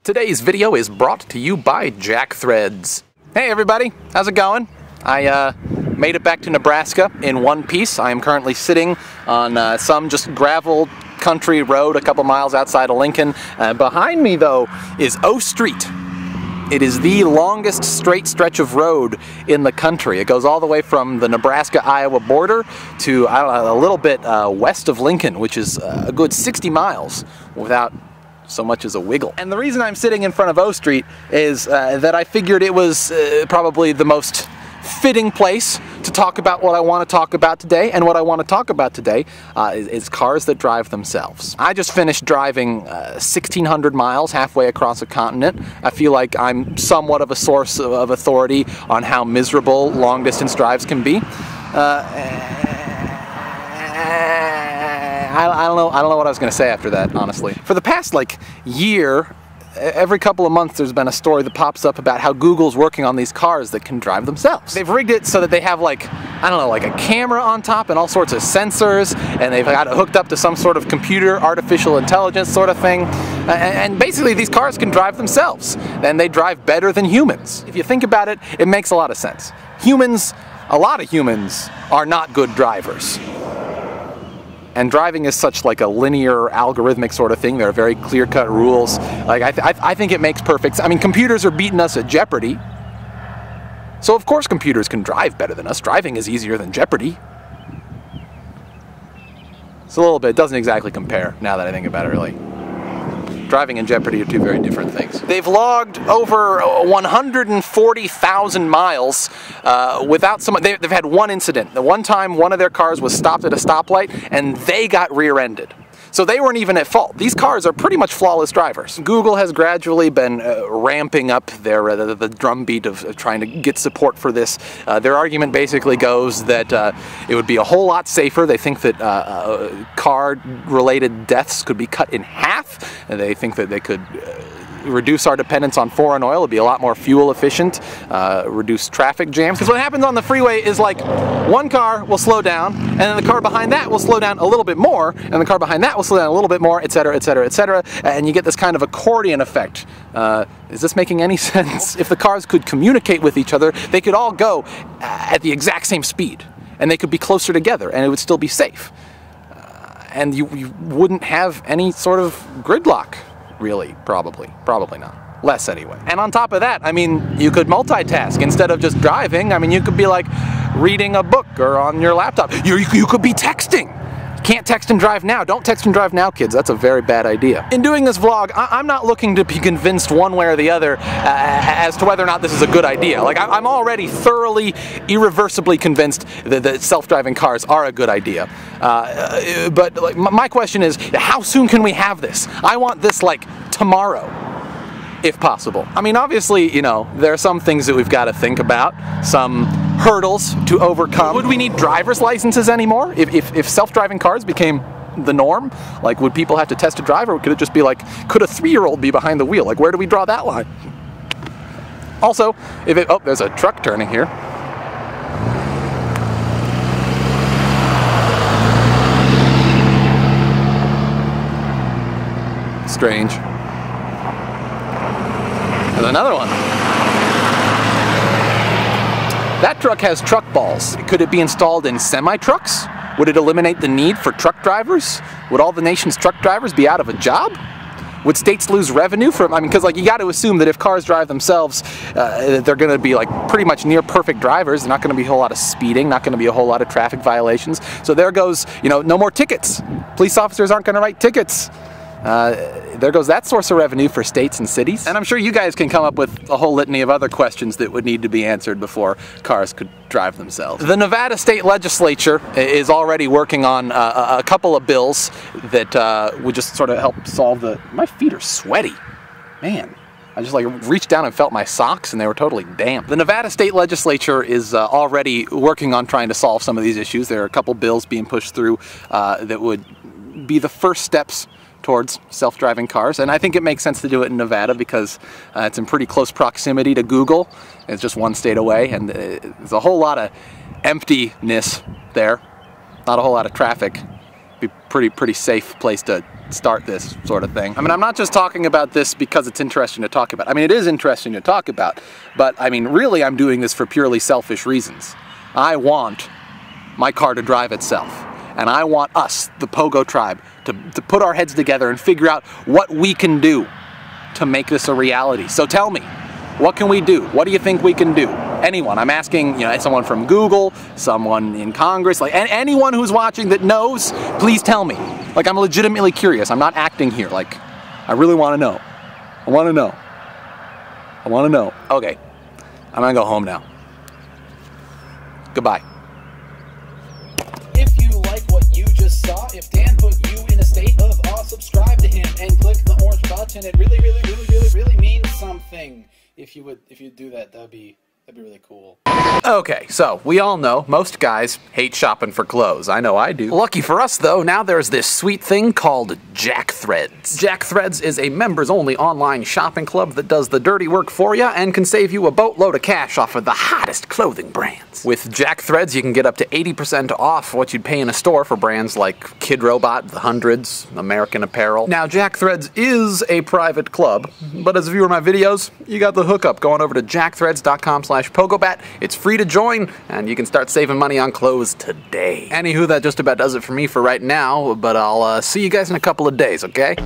Today's video is brought to you by JackThreads. Hey everybody, how's it going? I made it back to Nebraska in one piece. I am currently sitting on some just gravel country road a couple miles outside of Lincoln. Behind me though is O Street. It is the longest straight stretch of road in the country. It goes all the way from the Nebraska-Iowa border to, I don't know, a little bit west of Lincoln, which is a good 60 miles without so much as a wiggle. And the reason I'm sitting in front of O Street is that I figured it was probably the most fitting place to talk about what I want to talk about today. And what I want to talk about today is cars that drive themselves. I just finished driving 1,600 miles halfway across a continent. I feel like I'm somewhat of a source of authority on how miserable long-distance drives can be. I don't know what I was going to say after that, honestly. For the past, year, every couple of months there's been a story that pops up about how Google's working on these cars that can drive themselves. They've rigged it so that they have a camera on top and all sorts of sensors, and they've got it hooked up to some sort of computer, artificial intelligence sort of thing. And basically these cars can drive themselves, and they drive better than humans. If you think about it, it makes a lot of sense. A lot of humans are not good drivers. And driving is such a linear, algorithmic sort of thing. There are very clear-cut rules. I think it makes perfect sense. I mean, computers are beating us at Jeopardy. So of course computers can drive better than us. Driving is easier than Jeopardy. It's a little bit, it doesn't exactly compare, now that I think about it, really. Driving and Jeopardy are two very different things. They've logged over 140,000 miles without someone. They've had one incident. The one time one of their cars was stopped at a stoplight and they got rear-ended. So they weren't even at fault. These cars are pretty much flawless drivers. Google has gradually been ramping up the drumbeat of trying to get support for this. Their argument basically goes that it would be a whole lot safer. They think that car-related deaths could be cut in half. And they think that they could reduce our dependence on foreign oil. It'd be a lot more fuel efficient, reduce traffic jams. Because what happens on the freeway is one car will slow down, and then the car behind that will slow down a little bit more, and the car behind that will slow down a little bit more, etc., etc., etc., and you get this kind of accordion effect. Is this making any sense? If the cars could communicate with each other, they could all go at the exact same speed, and they could be closer together, and it would still be safe. And you wouldn't have any sort of gridlock. Really, probably not. Less anyway. And on top of that, I mean, you could multitask instead of just driving. I mean, you could be reading a book or on your laptop. You could be texting. Can't text and drive now. Don't text and drive now, kids. That's a very bad idea. In doing this vlog, I'm not looking to be convinced one way or the other as to whether or not this is a good idea. I'm already thoroughly, irreversibly convinced that self-driving cars are a good idea. But my question is, how soon can we have this? I want this tomorrow, if possible. I mean, obviously, there are some things that we've got to think about, some hurdles to overcome. Would we need driver's licenses anymore? If self-driving cars became the norm, would people have to test a drive, or could it just be could a 3-year-old be behind the wheel? Where do we draw that line? Also, oh, there's a truck turning here. Strange. There's another one. That truck has truck balls. Could it be installed in semi-trucks? Would it eliminate the need for truck drivers? Would all the nation's truck drivers be out of a job? Would states lose revenue from, because you got to assume that if cars drive themselves, they're going to be pretty much near perfect drivers. There's not going to be a whole lot of speeding, not going to be a whole lot of traffic violations. So there goes, no more tickets. Police officers aren't going to write tickets. There goes that source of revenue for states and cities. And I'm sure you guys can come up with a whole litany of other questions that would need to be answered before cars could drive themselves. The Nevada state legislature is already working on a couple of bills that would just sort of help solve my feet are sweaty. Man. I just reached down and felt my socks and they were totally damp. The Nevada state legislature is already working on trying to solve some of these issues. There are a couple bills being pushed through that would be the first steps towards self-driving cars, and I think it makes sense to do it in Nevada because it's in pretty close proximity to Google. It's just one state away, and there's a whole lot of emptiness there, not a whole lot of traffic. be pretty safe place to start this sort of thing. I mean, I'm not just talking about this because it's interesting to talk about. I mean, it is interesting to talk about, but I mean, really, I'm doing this for purely selfish reasons. I want my car to drive itself, and I want us, the Pogo tribe, to put our heads together and figure out what we can do to make this a reality. So tell me, what can we do? What do you think we can do? Anyone. I'm asking, you know, someone from Google, someone in Congress, like anyone who's watching that knows, please tell me. Like, I'm legitimately curious. I'm not acting here. Like, I really want to know. I want to know. I want to know. Okay, I'm gonna go home now. Goodbye. If you like what you just saw, if Dan put you in a state of awe, subscribe to him and click the orange button. It really means something. If you do that, that'd be really cool. Okay, so we all know most guys hate shopping for clothes. I know I do. Lucky for us though, now there's this sweet thing called JackThreads. JackThreads is a members-only online shopping club that does the dirty work for you and can save you a boatload of cash off of the hottest clothing brands. With JackThreads, you can get up to 80% off what you'd pay in a store for brands like Kidrobot, The Hundreds, American Apparel. Now, JackThreads is a private club, but as a viewer of my videos, you got the hookup going over to jackthreads.com/pogobat. It's free to join, and you can start saving money on clothes today. Anywho, that just about does it for me for right now, but I'll see you guys in a couple of days, okay?